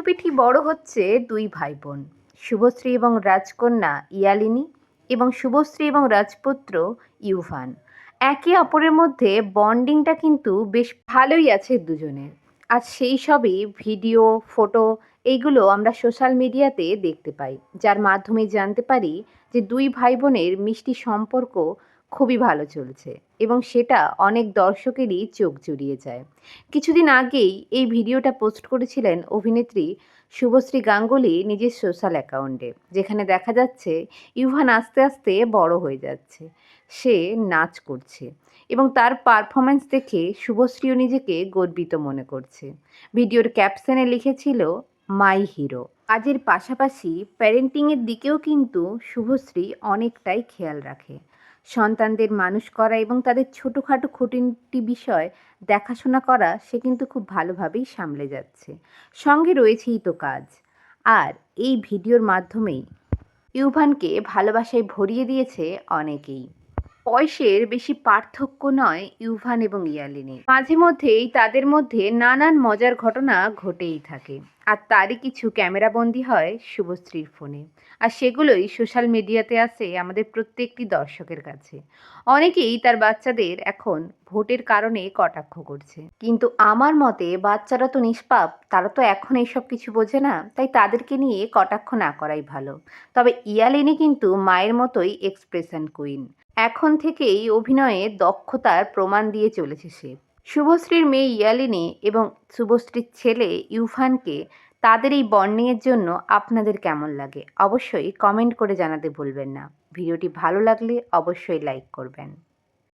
পিঠি বড় হচ্ছে দুই ভাই বোন, শুভশ্রী এবং রাজকন্যা ইয়ালিনী এবং শুভশ্রী এবং রাজপুত্র ইউভান। একে অপরের মধ্যে বন্ডিংটা কিন্তু বেশ ভালোই আছে দুজনের। আর সেই সবই ভিডিও, ফটো এইগুলো আমরা সোশ্যাল মিডিয়াতে দেখতে পাই, যার মাধ্যমে জানতে পারি যে দুই ভাই বোনের মিষ্টি সম্পর্ক খুবই ভালো চলছে এবং সেটা অনেক দর্শকেরই চোখ জুড়িয়ে যায়। কিছুদিন আগেই এই ভিডিওটা পোস্ট করেছিলেন অভিনেত্রী শুভশ্রী গাঙ্গুলি নিজের সোশ্যাল অ্যাকাউন্টে, যেখানে দেখা যাচ্ছে ইউভান আস্তে আস্তে বড় হয়ে যাচ্ছে। সে নাচ করছে এবং তার পারফরম্যান্স দেখে শুভশ্রীও নিজেকে গর্বিত মনে করছে। ভিডিওর ক্যাপশনে লিখেছিল, মাই হিরো। কাজের পাশাপাশি প্যারেন্টিংয়ের দিকেও কিন্তু শুভশ্রী অনেকটাই খেয়াল রাখে। সন্তানদের মানুষ করা এবং তাদের ছোটোখাটো খুঁটিনাটি বিষয় দেখাশোনা করা সে কিন্তু খুব ভালোভাবেই সামলে যাচ্ছে। সঙ্গে রয়েছেই তো কাজ। আর এই ভিডিওর মাধ্যমেই ইউভানকে ভালোবাসায় ভরিয়ে দিয়েছে অনেকেই। বয়সের বেশি পার্থক্য নয় ইউভান এবং ইয়ালিনী, মাঝে মধ্যেই তাদের মধ্যে নানান মজার ঘটনা ঘটেই থাকে। আর তারই কিছু ক্যামেরাবন্দি হয় শুভশ্রীর ফোনে, আর সেগুলোই সোশ্যাল মিডিয়াতে আসে আমাদের প্রত্যেকটি দর্শকের কাছে। অনেকেই তার বাচ্চাদের এখন ভোটের কারণে কটাক্ষ করছে, কিন্তু আমার মতে বাচ্চারা তো নিষ্পাপ, তারা তো এখন এইসব কিছু বোঝে না, তাই তাদেরকে নিয়ে কটাক্ষ না করাই ভালো। তবে ইয়ালিনী কিন্তু মায়ের মতোই এক্সপ্রেশন কুইন। এখন থেকেই অভিনয়ে দক্ষতার প্রমাণ দিয়ে চলেছে সে। শুভশ্রীর মেয়ে ইয়ালিনী এবং শুভশ্রীর ছেলে ইউফানকে তাদের এই বন্ডিংয়ের জন্য আপনাদের কেমন লাগে অবশ্যই কমেন্ট করে জানাতে ভুলবেন না। ভিডিওটি ভালো লাগলে অবশ্যই লাইক করবেন।